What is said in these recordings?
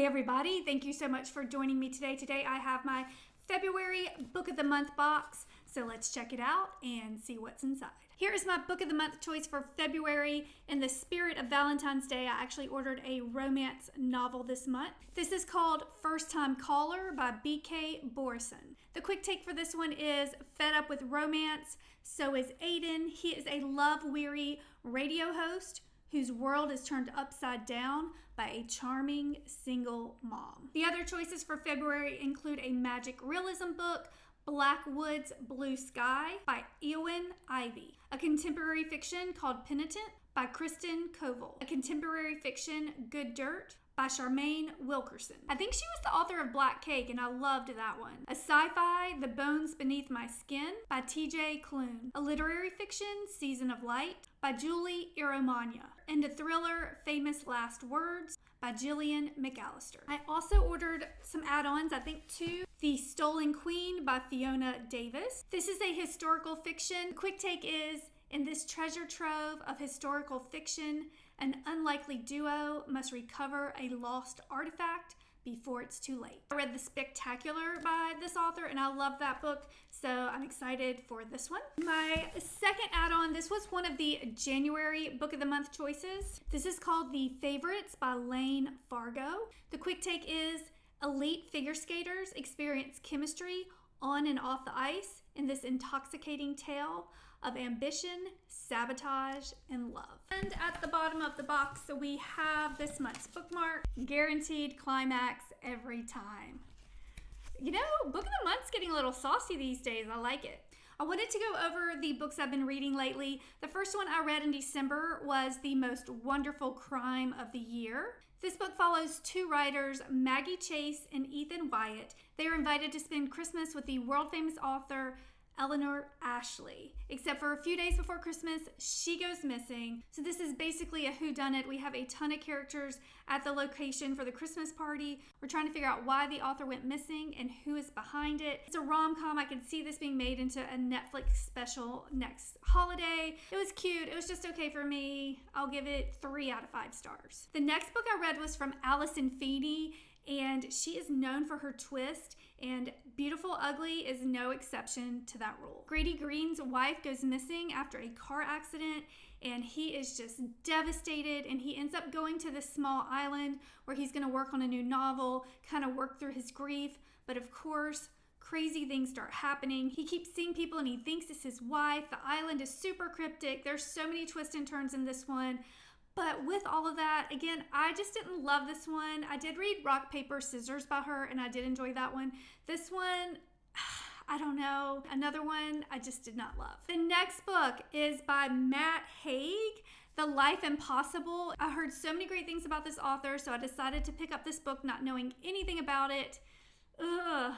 everybody, thank you so much for joining me today. Today I have my February Book of the Month box, so let's check it out and see what's inside. Here is my Book of the Month choice for February. In the spirit of Valentine's Day, I actually ordered a romance novel this month. This is called First Time Caller by B.K. Borison. The quick take for this one is fed up with romance, so is Aiden. He is a love-weary radio host whose world is turned upside down by a charming single mom. The other choices for February include a magic realism book, Blackwood's Blue Sky by Eowyn Ivey, a contemporary fiction called Penitent by Kristen Koval, a contemporary fiction Good Dirt by Charmaine Wilkerson. I think she was the author of Black Cake, and I loved that one. A sci-fi, The Bones Beneath My Skin by T.J. Klune. A literary fiction, Season of Light by Julie Iromania. And a thriller, Famous Last Words by Gillian McAllister. I also ordered some add-ons, I think two. The Stolen Queen by Fiona Davis. This is a historical fiction. The quick take is, in this treasure trove of historical fiction, an unlikely duo must recover a lost artifact before it's too late. I read The Spectacular by this author, and I love that book, so I'm excited for this one. My second add-on, this was one of the January Book of the Month choices. This is called The Favorites by Layne Fargo. The quick take is, elite figure skaters experience chemistry on and off the ice in this intoxicating tale of ambition, sabotage, and love. And at the bottom of the box, we have this month's bookmark, guaranteed climax every time. You know, Book of the Month's getting a little saucy these days. I like it. I wanted to go over the books I've been reading lately. The first one I read in December was The Most Wonderful Crime of the Year. This book follows two writers, Maggie Chase and Ethan Wyatt. They are invited to spend Christmas with the world-famous author Eleanor Ashley. Except for a few days before Christmas, she goes missing. So this is basically a whodunit. We have a ton of characters at the location for the Christmas party. We're trying to figure out why the author went missing and who is behind it. It's a rom-com. I could see this being made into a Netflix special next holiday. It was cute. It was just okay for me. I'll give it 3 out of 5 stars. The next book I read was from Allison Feeney, and she is known for her twist, and Beautiful Ugly is no exception to that rule. Grady Green's wife goes missing after a car accident, and he is just devastated, and he ends up going to this small island where he's going to work on a new novel, kind of work through his grief, but of course, crazy things start happening. He keeps seeing people and he thinks it's his wife. The island is super cryptic. There's so many twists and turns in this one. But with all of that, again, I just didn't love this one. I did read Rock, Paper, Scissors by her, and I did enjoy that one. This one, I don't know. Another one I just did not love. The next book is by Matt Haig, The Life Impossible. I heard so many great things about this author, so I decided to pick up this book not knowing anything about it. Ugh.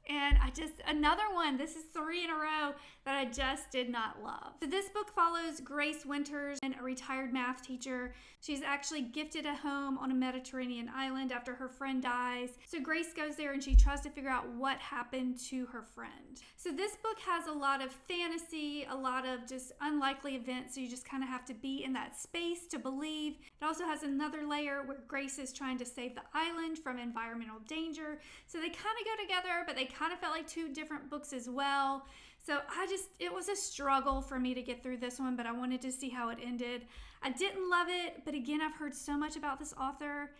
And another one, this is 3 in a row that I just did not love. So this book follows Grace Winters, and a retired math teacher. She's actually gifted a home on a Mediterranean island after her friend dies. So Grace goes there and she tries to figure out what happened to her friend. So this book has a lot of fantasy, a lot of just unlikely events. So you just kind of have to be in that space to believe. It also has another layer where Grace is trying to save the island from environmental danger. So they kind of go together, but they kind of felt like 2 different books as well. So it was a struggle for me to get through this one, but I wanted to see how it ended. I didn't love it, but again, I've heard so much about this author.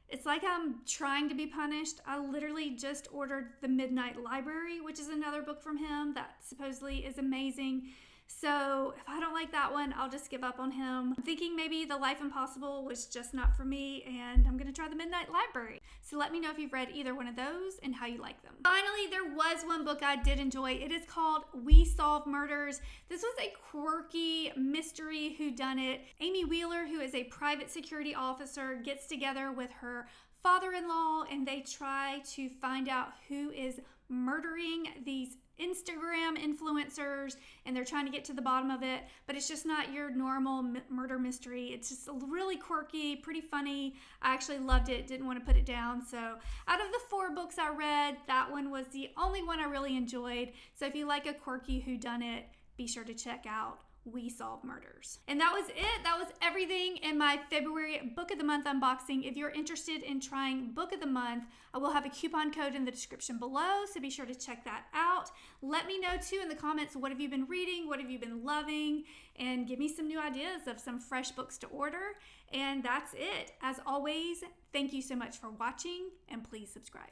It's like I'm trying to be punished. I literally just ordered The Midnight Library, which is another book from him that supposedly is amazing. So if I don't like that one, I'll just give up on him. I'm thinking maybe The Life Impossible was just not for me, and I'm going to try The Midnight Library. So let me know if you've read either one of those and how you like them. Finally, there was one book I did enjoy. It is called We Solve Murders. This was a quirky mystery whodunit. Amy Wheeler, who is a private security officer, gets together with her father-in-law, and they try to find out who is murdering these Instagram influencers, and they're trying to get to the bottom of it, but it's just not your normal murder mystery. It's just really quirky, pretty funny. I actually loved it, didn't want to put it down. So out of the 4 books I read, that one was the only one I really enjoyed. So if you like a quirky whodunit, be sure to check out we solve murders. And that was it. That was everything in my February Book of the Month unboxing. If you're interested in trying Book of the Month, I will have a coupon code in the description below, so be sure to check that out. Let me know too in the comments, what have you been reading? What have you been loving? And give me some new ideas of some fresh books to order. And that's it. As always, thank you so much for watching, and please subscribe.